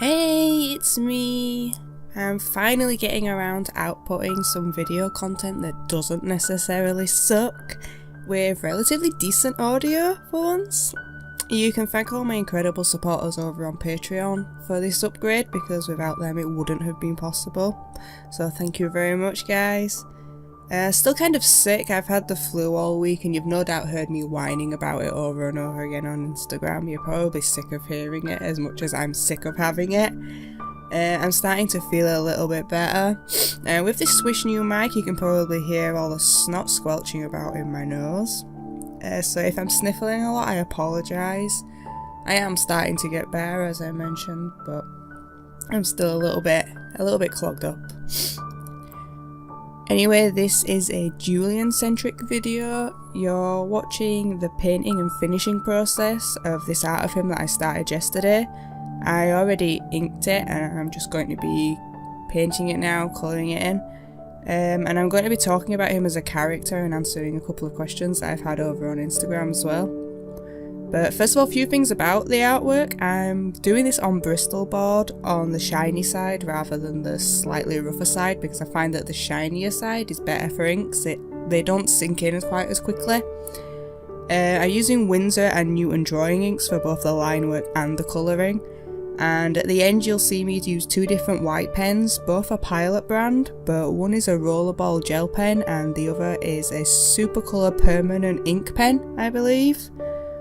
Hey, it's me. I'm finally getting around to outputting some video content that doesn't necessarily suck, with relatively decent audio for once. You can thank all my incredible supporters over on Patreon for this upgrade, because without them it wouldn't have been possible. So thank you very much, guys. Still kind of sick. I've had the flu all week and you've no doubt heard me whining about it over and over again on Instagram. You're probably sick of hearing it as much as I'm sick of having it. I'm starting to feel a little bit better. With this Swish new mic you can probably hear all the snot squelching about in my nose. So if I'm sniffling a lot, I apologise. I am starting to get better, as I mentioned, but I'm still a little bit clogged up. Anyway, this is a Julian-centric video. You're watching the painting and finishing process of this art of him that I started yesterday. I already inked it and I'm just going to be painting it now, colouring it in. And I'm going to be talking about him as a character and answering a couple of questions that I've had over on Instagram as well. But first of all, a few things about the artwork. I'm doing this on Bristol Board on the shiny side rather than the slightly rougher side, because I find that the shinier side is better for inks. They don't sink in quite as quickly. I'm using Windsor and Newton drawing inks for both the line work and the colouring. And at the end you'll see me use two different white pens, both a Pilot brand, but one is a rollerball gel pen and the other is a Supercolour permanent ink pen, I believe.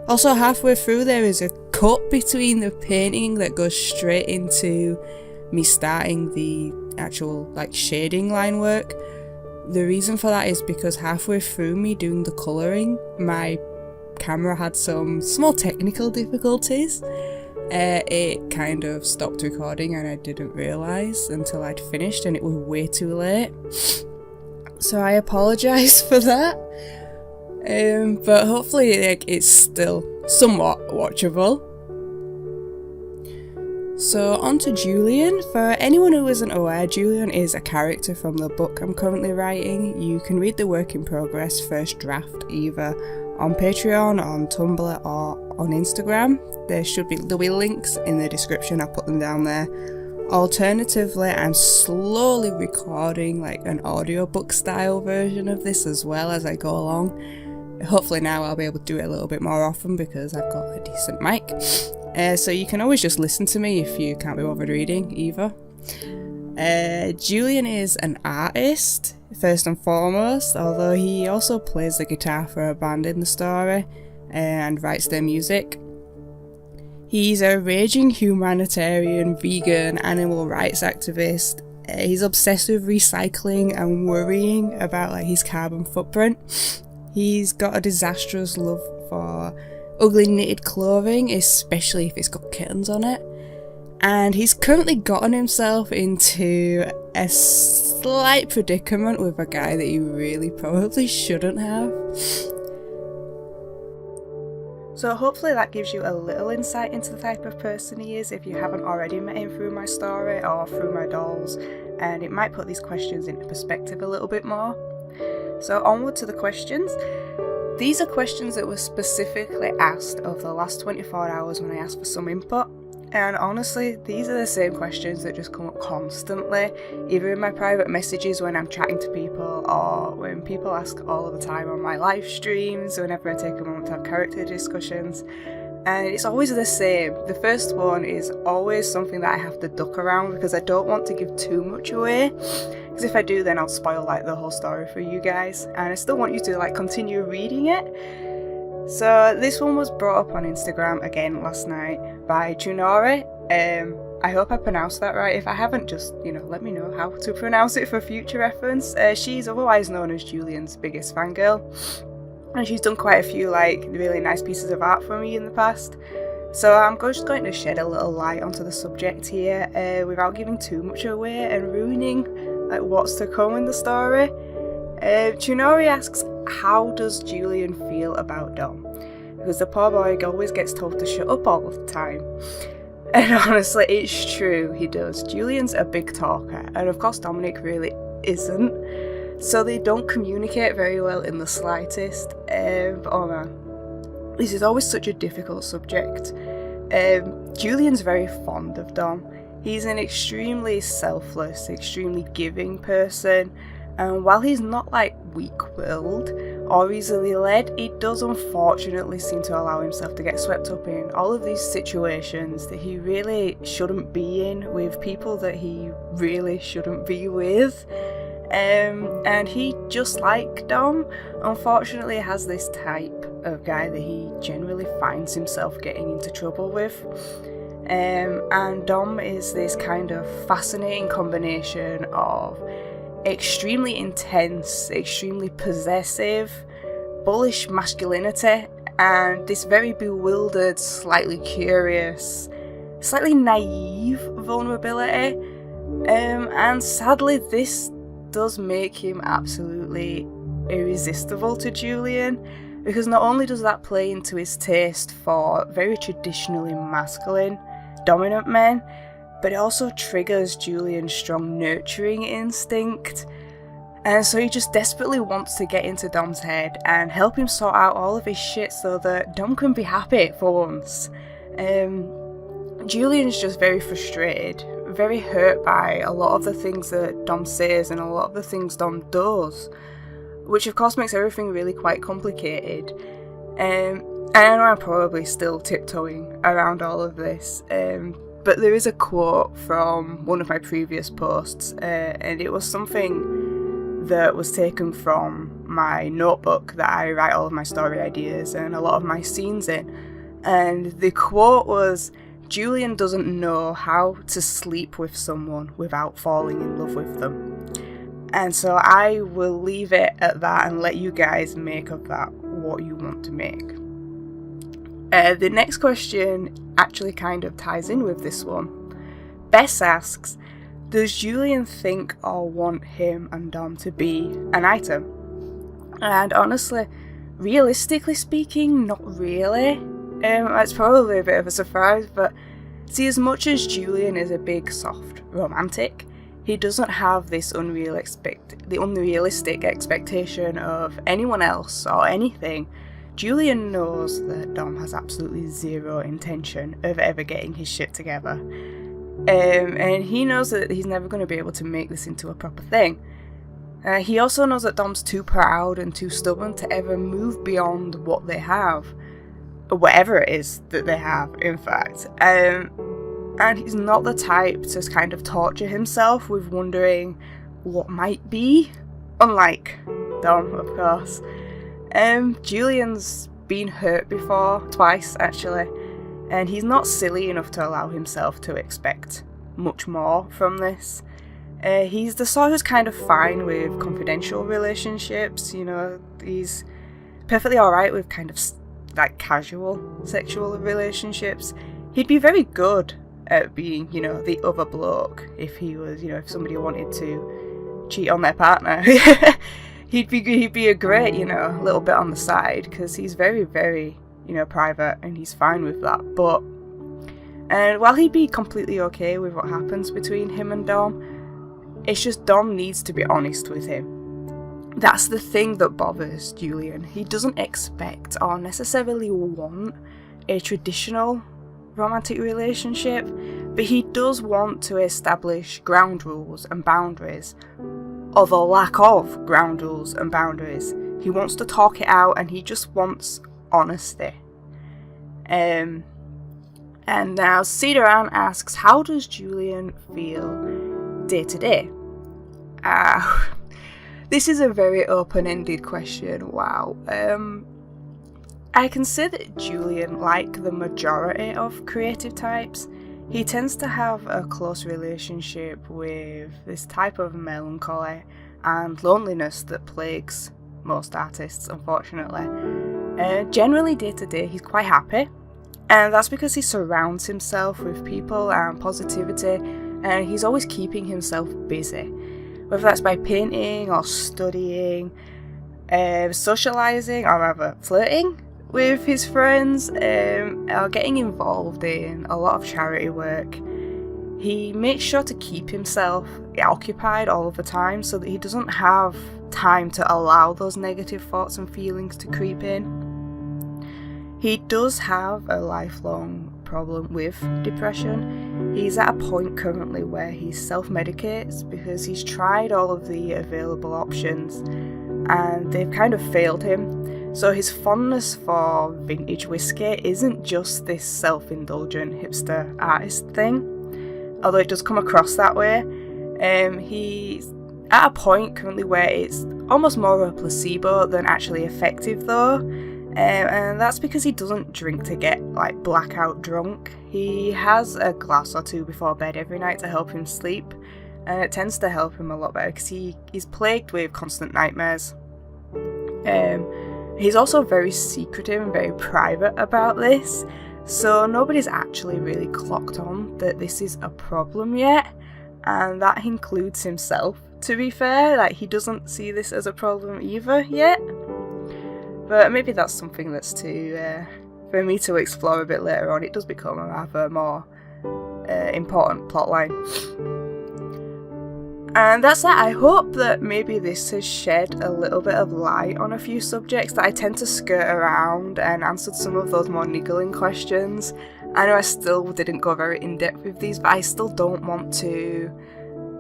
Also, halfway through there is a cut between the painting that goes straight into me starting the actual shading line work. The reason for that is because halfway through me doing the colouring, my camera had some small technical difficulties. It kind of stopped recording and I didn't realise until I'd finished, and it was way too late. So I apologise for that. But hopefully it's still somewhat watchable. So on to Julian. For anyone who isn't aware, Julian is a character from the book I'm currently writing. You can read the work in progress first draft either on Patreon, on Tumblr or on Instagram. There'll be links in the description, I'll put them down there. Alternatively, I'm slowly recording an audiobook style version of this as well as I go along. Hopefully now I'll be able to do it a little bit more often because I've got a decent mic. So you can always just listen to me if you can't be bothered reading either. Julian is an artist, first and foremost, although he also plays the guitar for a band in the story and writes their music. He's a raging humanitarian, vegan, animal rights activist. He's obsessed with recycling and worrying about his carbon footprint. He's got a disastrous love for ugly knitted clothing, especially if it's got kittens on it. And he's currently gotten himself into a slight predicament with a guy that he really probably shouldn't have. So hopefully that gives you a little insight into the type of person he is if you haven't already met him through my story or through my dolls, and it might put these questions into perspective a little bit more. So onward to the questions. These are questions that were specifically asked over the last 24 hours when I asked for some input. And honestly, these are the same questions that just come up constantly, either in my private messages when I'm chatting to people, or when people ask all of the time on my live streams, whenever I take a moment to have character discussions. And it's always the same. The first one is always something that I have to duck around because I don't want to give too much away. Because if I do, then I'll spoil the whole story for you guys. And I still want you to continue reading it. So this one was brought up on Instagram again last night by Junori. I hope I pronounced that right. If I haven't, just let me know how to pronounce it for future reference. She's otherwise known as Julian's biggest fangirl, and she's done quite a few really nice pieces of art for me in the past. So I'm just going to shed a little light onto the subject here without giving too much away and ruining what's to come in the story. Junori asks, how does Julian feel about Dom? Because the poor boy always gets told to shut up all of the time. And honestly, it's true, he does. Julian's a big talker, and of course Dominic really isn't. So they don't communicate very well in the slightest. But oh man, this is always such a difficult subject. Julian's very fond of Dom. He's an extremely selfless, extremely giving person, and while he's not like weak-willed or easily led, he does unfortunately seem to allow himself to get swept up in all of these situations that he really shouldn't be in, with people that he really shouldn't be with. And he, just like Dom, unfortunately has this type of guy that he generally finds himself getting into trouble with. And Dom is this kind of fascinating combination of extremely intense, extremely possessive, bullish masculinity, and this very bewildered, slightly curious, slightly naive vulnerability. And sadly, this does make him absolutely irresistible to Julian, because not only does that play into his taste for very traditionally masculine, dominant men, but it also triggers Julian's strong nurturing instinct. And so he just desperately wants to get into Dom's head and help him sort out all of his shit so that Dom can be happy for once. Julian's just very frustrated, very hurt by a lot of the things that Dom says and a lot of the things Dom does, which of course makes everything really quite complicated. And I know I'm probably still tiptoeing around all of this, but there is a quote from one of my previous posts, and it was something that was taken from my notebook that I write all of my story ideas and a lot of my scenes in. And the quote was, "Julian doesn't know how to sleep with someone without falling in love with them." And so I will leave it at that and let you guys make of that what you want to make. The next question actually kind of ties in with this one. Bess asks, does Julian think or want him and Dom to be an item? And honestly, realistically speaking, not really. It's probably a bit of a surprise, but see, as much as Julian is a big, soft romantic, he doesn't have this unrealistic expectation of anyone else or anything. Julian knows that Dom has absolutely zero intention of ever getting his shit together. And he knows that he's never going to be able to make this into a proper thing. He also knows that Dom's too proud and too stubborn to ever move beyond what they have. Or whatever it is that they have, in fact. And he's not the type to kind of torture himself with wondering what might be. Unlike Dom, of course. Julian's been hurt before, twice actually, and he's not silly enough to allow himself to expect much more from this. He's the sort who's kind of fine with confidential relationships, you know, he's perfectly alright with kind of like casual sexual relationships. He'd be very good at being, you know, the other bloke if he was, you know, if somebody wanted to cheat on their partner. He'd be a great, you know, little bit on the side, because he's very, very, you know, private, and he's fine with that. But, and while he'd be completely okay with what happens between him and Dom, it's just Dom needs to be honest with him. That's the thing that bothers Julian. He doesn't expect or necessarily want a traditional romantic relationship, but he does want to establish ground rules and boundaries, or the lack of ground rules and boundaries. He wants to talk it out, and he just wants honesty. And now Cedar Ann asks, how does Julian feel day to day? This is a very open-ended question, wow. I can say that Julian, like the majority of creative types, he tends to have a close relationship with this type of melancholy and loneliness that plagues most artists, unfortunately. Generally, day to day, he's quite happy, and that's because he surrounds himself with people and positivity, and he's always keeping himself busy, whether that's by painting or studying, socialising, or rather flirting with his friends, or getting involved in a lot of charity work. He makes sure to keep himself occupied all of the time so that he doesn't have time to allow those negative thoughts and feelings to creep in. He does have a lifelong problem with depression. He's at a point currently where he self-medicates because he's tried all of the available options and they've kind of failed him. So his fondness for vintage whiskey isn't just this self-indulgent hipster artist thing, although it does come across that way. He's at a point currently where it's almost more of a placebo than actually effective though, and that's because he doesn't drink to get like blackout drunk. He has a glass or two before bed every night to help him sleep, and it tends to help him a lot better because he's plagued with constant nightmares. He's also very secretive and very private about this, so nobody's actually really clocked on that this is a problem yet, and that includes himself, to be fair. Like, he doesn't see this as a problem either yet, but maybe that's something that's for me to explore a bit later on. It does become a rather more important plotline. And that's that. I hope that maybe this has shed a little bit of light on a few subjects that I tend to skirt around and answered some of those more niggling questions. I know I still didn't go very in-depth with these, but I still don't want to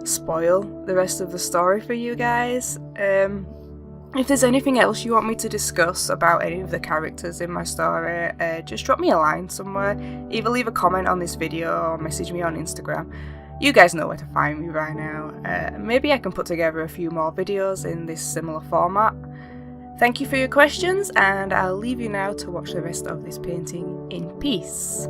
spoil the rest of the story for you guys. If there's anything else you want me to discuss about any of the characters in my story, just drop me a line somewhere. Either leave a comment on this video or message me on Instagram. You guys know where to find me right now. Maybe I can put together a few more videos in this similar format. Thank you for your questions, and I'll leave you now to watch the rest of this painting in peace.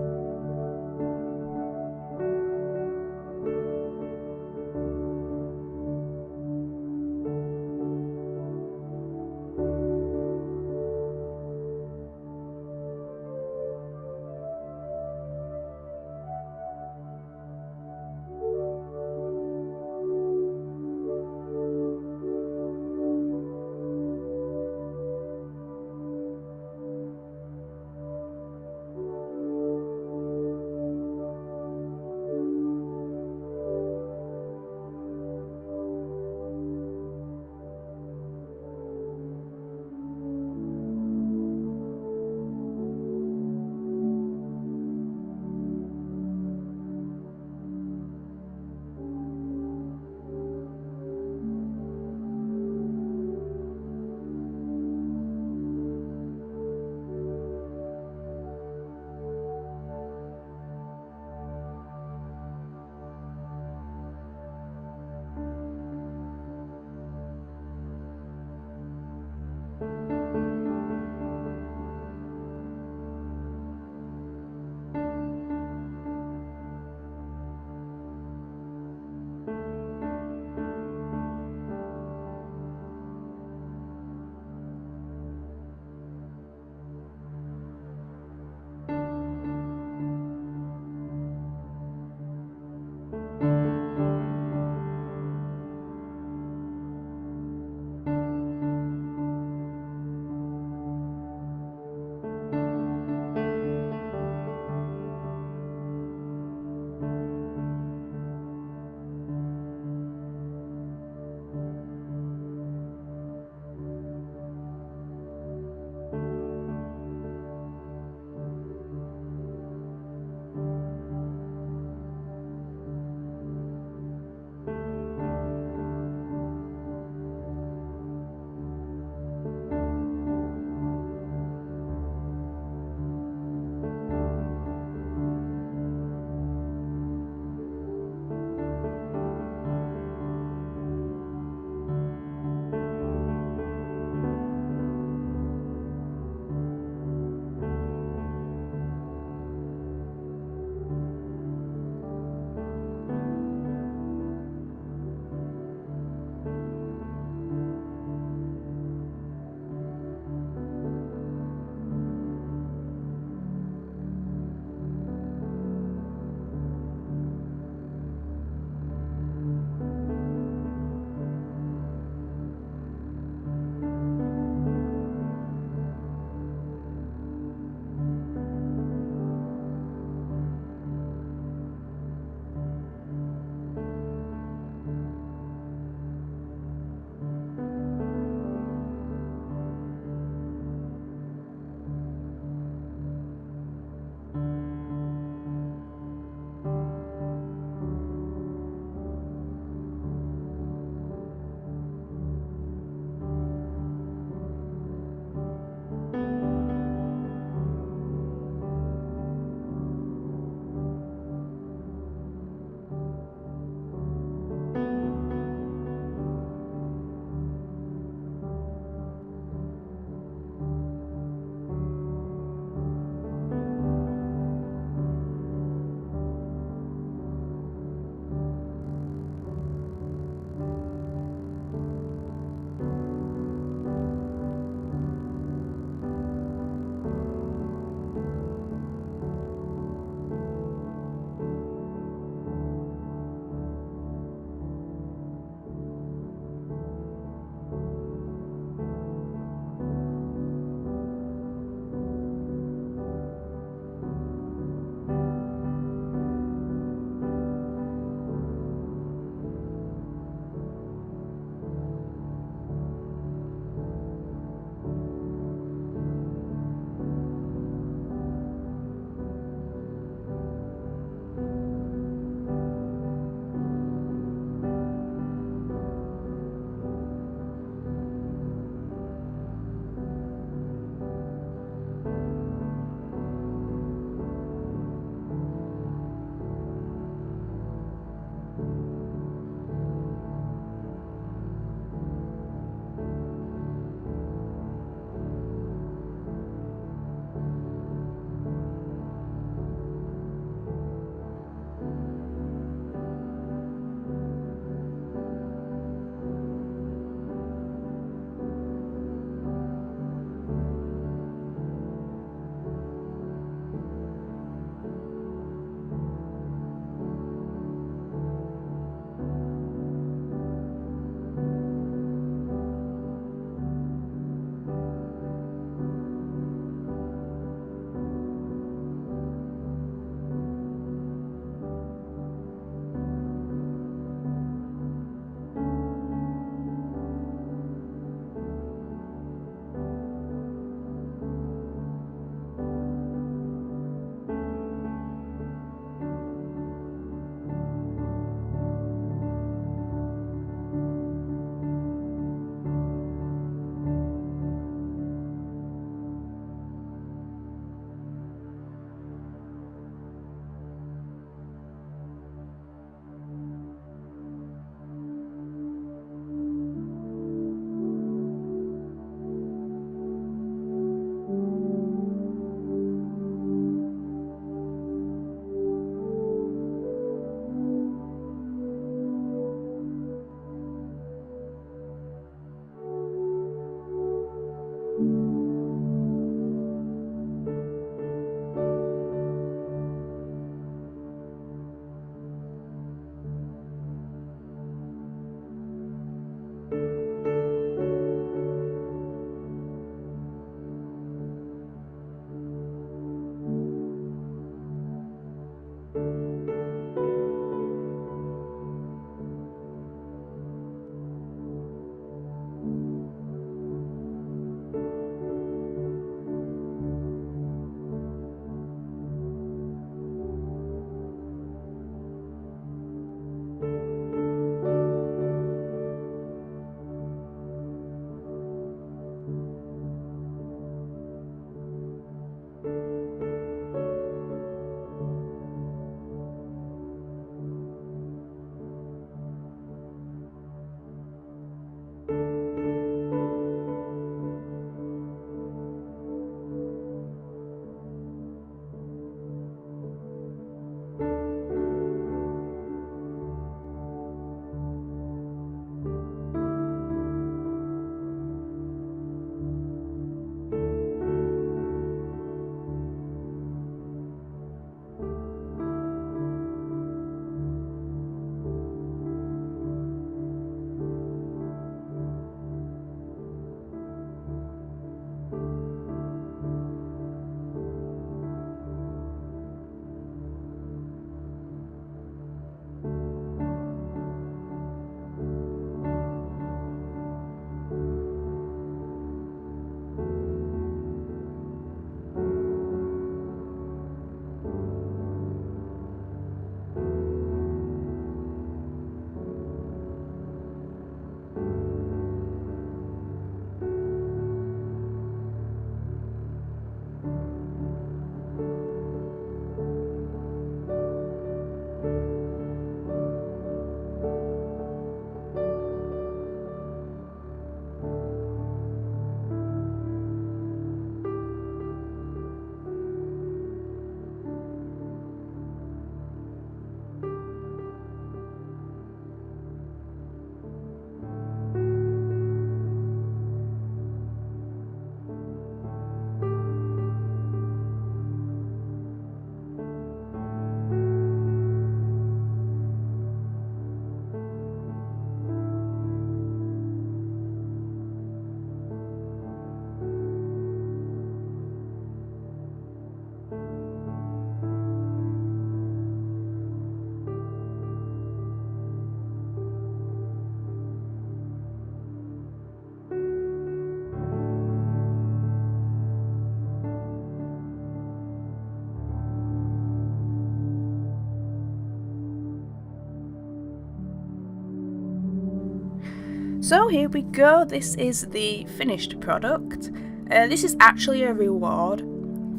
So here we go, this is the finished product. This is actually a reward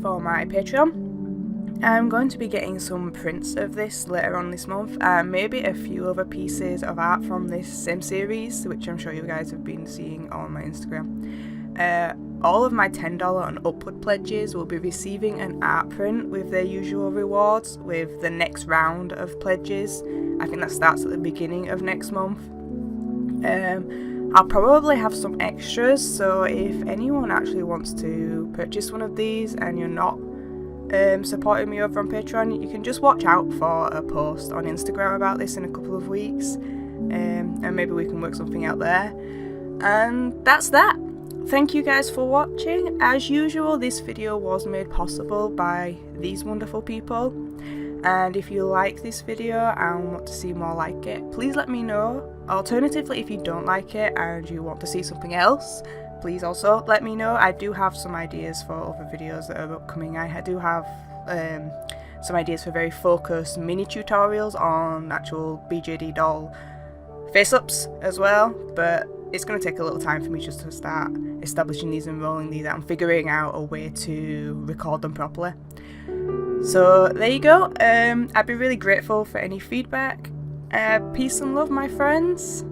for my Patreon. I'm going to be getting some prints of this later on this month, and maybe a few other pieces of art from this same series, which I'm sure you guys have been seeing on my Instagram. All of my $10 and upward pledges will be receiving an art print with their usual rewards with the next round of pledges. I think that starts at the beginning of next month. I'll probably have some extras, so if anyone actually wants to purchase one of these and you're not supporting me over on Patreon, you can just watch out for a post on Instagram about this in a couple of weeks, and maybe we can work something out there. And that's that. Thank you guys for watching. As usual, this video was made possible by these wonderful people, and if you like this video and want to see more like it, please let me know. Alternatively, if you don't like it and you want to see something else, please also let me know. I do have some ideas for other videos that are upcoming. I do have some ideas for very focused mini tutorials on actual BJD doll face-ups as well, but it's going to take a little time for me just to start establishing these and rolling these out and figuring out a way to record them properly. So there you go. I'd be really grateful for any feedback. Peace and love, my friends.